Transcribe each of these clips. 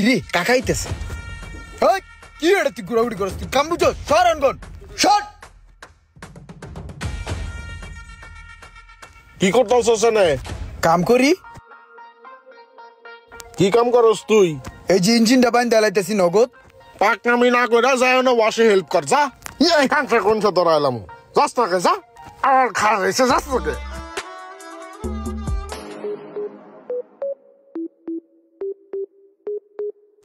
রে কাকা আইতেছে। কি এটা তুই ঘুরাঘুরি করস? তুই কাম বুঝো? সর অনগন শট। কি করতেছস এনে? কাম করি। কি কাম করস তুই? এই যে ইঞ্জিনটা বাইন দালাইতেছি নগদ। পাকনামি না কইরা যায় না ওয়াশে হেল্প কর যা। এই কামটা কোন সে ধরাইলাম। যাস না কে যা। আর খারাপ হইছে যাস না কে।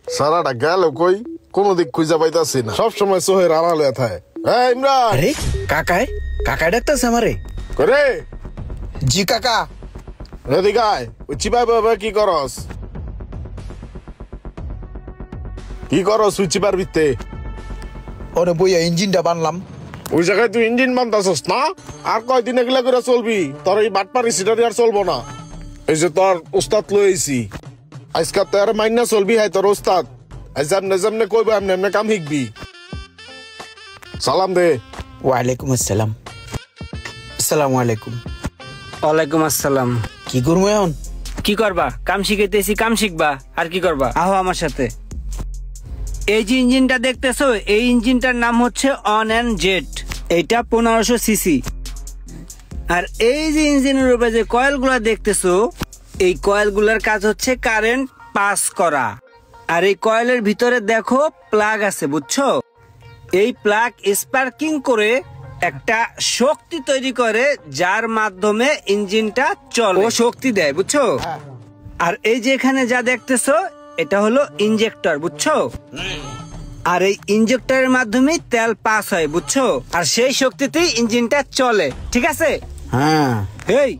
সারাটা গেল কই? কোন দিক খুঁজে পাইতাছি না। সব সময় সোহের আড়ালে থাকে। এই ইমরান। আরে কাকা ডাকতেছে আমারে। করে জি কাকা। এদিকে আয়। ওই চিপাই বাবা কি করস? কি করস ওই চিপার ভিতরে? ওরে বইয়া ইঞ্জিনটা বানলাম। ওই জায়গায় তুই ইঞ্জিন বানতাছস না? আর কয়দিন এগুলা করে চলবি? তোর এই বাটপারি সিটারি আর চলবো না। এই যে তোর উস্তাদ লইছি আজকে তোর মাইনা চলবি। হাই তোর উস্তাদ আজ যেমনে কইব এমনি কাম শিখবি। সালাম দে। ওয়ালাইকুম আসসালাম। আসসালামু আলাইকুম। ওয়ালাইকুম আসসালাম। কি করবো এখন? কি করবা? কাম শিখাইতেছি, কাম শিখবা। আর কি করবা? আহো আমার সাথে। এই যে ইঞ্জিনটা দেখতেছো, এই ইঞ্জিনটার নাম হচ্ছে অন এন্ড জেট। এইটা 1500 সিসি। আর এই যে ইঞ্জিনের উপরে যে কয়েলগুলা দেখতেছো, এই কয়েলগুলার কাজ হচ্ছে কারেন্ট পাস করা। আর এই কয়েলের ভিতরে দেখো প্লাগ আছে, বুঝছো? এই প্লাগ স্পার্কিং করে একটা শক্তি তৈরি করে, যার মাধ্যমে ইঞ্জিনটা চলে, ও শক্তি দেয়, বুঝছো? আর এই যে এখানে যা দেখতেছো, এটা হলো ইনজেক্টর, বুঝছো? আর এই ইনজেক্টরের মাধ্যমে তেল পাস হয়, বুঝছো? আর সেই শক্তিতেই ইঞ্জিনটা চলে, ঠিক আছে? হ্যাঁ। এই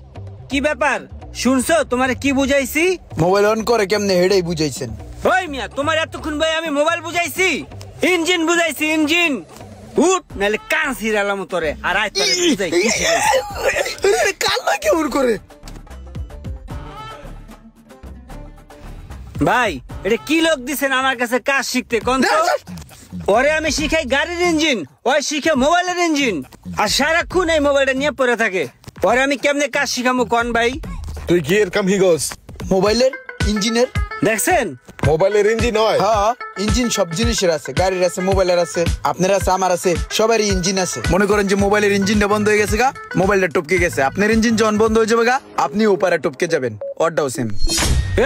কি ব্যাপার শুনছো? তোমারে কি বুঝাইছি? মোবাইল অন করে কেমনে হেডাই বুঝাইছেন। ওই মিয়া, তোমার এতক্ষণ ভাই আমি মোবাইল বুঝাইছি? ইঞ্জিন বুঝাইছি, ইঞ্জিন। উঠ নালে কান ছিড়ালাম তোরে। আর আয় তোরে বুঝাই কি শিখাইছি। কাল না কেমন করে? ভাই এটা কি লোক দিছেন আমার কাছে কাজ শিখতে? কোন ওরে আমি শিখাই গাড়ির ইঞ্জিন, ওই শিখে মোবাইলের ইঞ্জিন। আর সারাক্ষণ এই মোবাইলটা নিয়ে পড়ে থাকে। ওরে আমি কেমনে কাজ শিখামু কোন ভাই? তুই কি এর কাম শিখস? মোবাইলের ইঞ্জিনের। দেখছেন মোবাইলের ইঞ্জিন হয়? হ্যাঁ, ইঞ্জিন সব জিনিসের আছে। গাড়ির আছে, মোবাইলের আছে, আপনার আছে, আমার আছে, সবারই ইঞ্জিন আছে। মনে করেন যে মোবাইলের ইঞ্জিনটা বন্ধ হয়ে গেছে গা, মোবাইলটা টপকে গেছে, আপনার ইঞ্জিন যখন বন্ধ হয়ে যাবে গা, আপনি ওপারে টপকে যাবেন। ওরটাও সেম।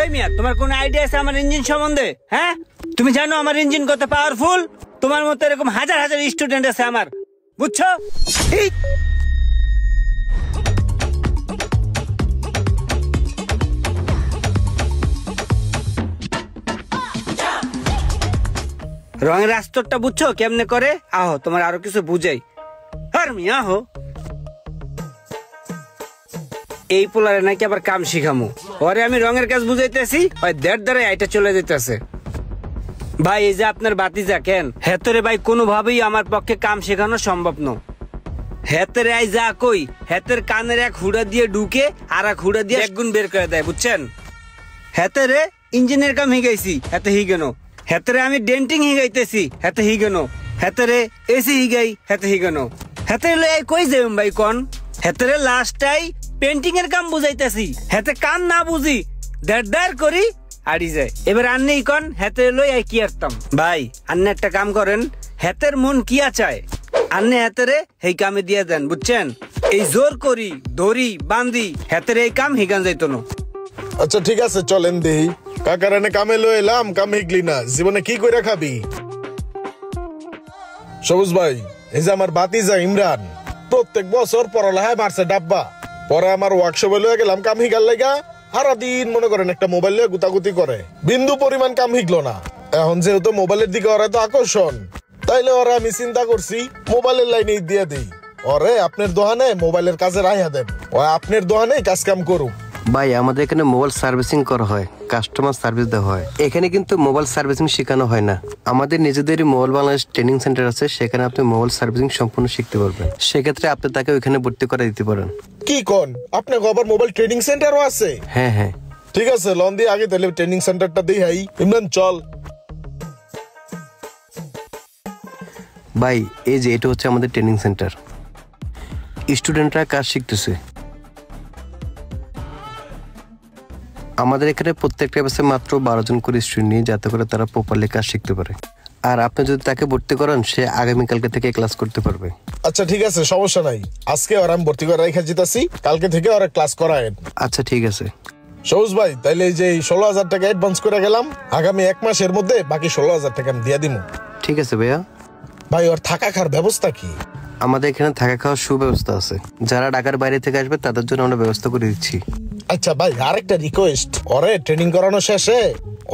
এই মিয়া, তোমার কোন আইডিয়া আছে আমার ইঞ্জিন সম্বন্ধে? হ্যাঁ, তুমি জানো আমার ইঞ্জিন কত পাওয়ারফুল? তোমার মতো এরকম হাজার হাজার স্টুডেন্ট আছে আমার, বুঝছো? রঙের আস্তরটা বুঝছো কেমনে করে? আহো তোমার আরো কিছু বুঝাই। আর মিয়া আহো। এই পোলারে নাকি আবার কাম শিখামু। ওরে আমি রঙের কাজ বুঝাইতেছি, ওই দেড় দ্বারে আইটা চলে যেতেছে। ভাই এই যে আপনার বাতিজা কেন হেতরে ভাই কোনোভাবেই আমার পক্ষে কাম শেখানো সম্ভব নয়। হেতের আই যা কই, হেতের কানের এক হুড়া দিয়ে ঢুকে আর এক হুড়া দিয়ে একগুণ বের করে দেয়, বুঝছেন? হেতেরে ইঞ্জিনের কাম হিগাইছি, হেতে হিগেন। হেতেরে আমি ডেন্টিং হিগাইতেছি, হেতে হিগেন। হেতেরে এসি হিগাই, হেতে হিগেন। হেতেরে লই কই যাইম ভাই কোন? হেতেরে লাস্টটাই পেন্টিং এর কাম বুঝাইতেছি, হেতে কাম না বুঝি দেড় করি আড়ি যায়। এবার আন্নেই কোন হেতে লই আই কি আরতাম। ভাই আন্নে একটা কাম করেন, হেতের মন কি চায় আন্নে হেতেরে এই কামে দিয়ে দেন, বুঝছেন? এই জোর করি দড়ি বান্ধি হেতের এই কাম হিগান যাইতো না। আচ্ছা ঠিক আছে, চলেন দেই। কাকার এনে কামে লই এলাম, কাম শিখলি না, জীবনে কি কইরা খাবি? সবুজ ভাই, এই যে আমার বাতিজা ইমরান প্রত্যেক বছর পড়ালেখায় মারছে ডাব্বা। পরে আমার ওয়ার্কশপে লয়ে গেলাম কাম শিখার লাইগা। সারাদিন মনে করেন একটা মোবাইল নিয়ে গুতাগুতি করে, বিন্দু পরিমাণ কাম শিখলো না। এখন যেহেতু মোবাইলের দিকে ওরা তো আকর্ষণ, তাইলে ওরা আমি চিন্তা করছি মোবাইলের লাইনে দিয়ে দেই। ওরে আপনার দোকানে মোবাইলের কাজে রাইয়া দেন, ও আপনার দোকানে কাজ কাম করুক। ভাই আমাদের এখানে মোবাইল সার্ভিসিং করা হয়, কাস্টমার সার্ভিস দেওয়া হয়। এখানে কিন্তু মোবাইল সার্ভিসিং শেখানো হয় না। আমাদের নিজেদেরই মোবাইল বাংলাদেশ ট্রেনিং সেন্টার আছে, সেখানে আপনি মোবাইল সার্ভিসিং সম্পূর্ণ শিখতে পারবেন। সেক্ষেত্রে আপনি তাকে ওইখানে ভর্তি করে দিতে পারেন। কি কোন? আপনার আবার মোবাইল ট্রেনিং সেন্টারও আছে? হ্যাঁ হ্যাঁ ঠিক আছে, লন দিয়ে আগে তাহলে ট্রেনিং সেন্টারটা দেই। হাই ইমরান চল। ভাই এই যে এটা হচ্ছে আমাদের ট্রেনিং সেন্টার, স্টুডেন্টরা কাজ শিখতেছে। আমাদের এখানে প্রত্যেকটা ব্যাচে মাত্র 12 জন করে স্টুডেন্ট নিয়ে, যাতে করে তারা প্রপারলি কাজ শিখতে পারে। আর আপনি যদি তাকে ভর্তি করান, সে আগামীকালকে থেকে ক্লাস করতে পারবে। আচ্ছা ঠিক আছে, সমস্যা নাই। আজকে ওর আমি ভর্তি করে রেখে যেতেছি, কালকে থেকে ওরা ক্লাস করায়েন। আচ্ছা ঠিক আছে। সবুজ ভাই, তাইলে এই যে 16,000 টাকা অ্যাডভান্স করে গেলাম, আগামী 1 মাসের মধ্যে বাকি 16,000 টাকা আমি দিয়ে দিব। ঠিক আছে ভাইয়া। ভাই ওর থাকা খাওয়ার ব্যবস্থা কি? আমাদের এখানে থাকা খাওয়ার সুব্যবস্থা আছে। যারা ঢাকার বাইরে থেকে আসবে তাদের জন্য আমরা ব্যবস্থা করে দিচ্ছি। আচ্ছা ভাই, আরেকটা রিকোয়েস্ট, ওরে ট্রেনিং করানো শেষে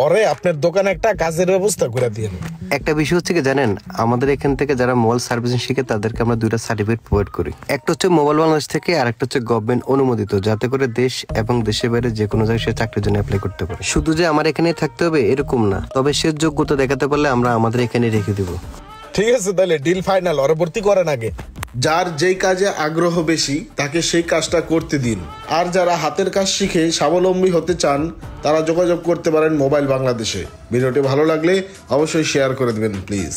ওরে আপনার দোকানে একটা কাজের ব্যবস্থা করে দিন। একটা বিষয় হচ্ছে কি জানেন, আমাদের এখান থেকে যারা মোবাইল সার্ভিসিং শিখে তাদেরকে আমরা 2টা সার্টিফিকেট প্রোভাইড করি। একটা হচ্ছে মোবাইল বাংলাদেশ থেকে, আর একটা হচ্ছে গভর্নমেন্ট অনুমোদিত, যাতে করে দেশ এবং দেশের বাইরে যে কোনো জায়গায় সে চাকরির জন্য অ্যাপ্লাই করতে পারে। শুধু যে আমার এখানেই থাকতে হবে এরকম না, তবে সে যোগ্যতা দেখাতে পারলে আমরা আমাদের এখানে রেখে দিব। ঠিক আছে, তাহলে ডিল ফাইনাল। ওরে ভর্তি করেন আগে। যার যেই কাজে আগ্রহ বেশি তাকে সেই কাজটা করতে দিন। আর যারা হাতের কাজ শিখে স্বাবলম্বী হতে চান তারা যোগাযোগ করতে পারেন মোবাইল বাংলাদেশে। ভিডিওটি ভালো লাগলে অবশ্যই শেয়ার করে দিবেন প্লিজ।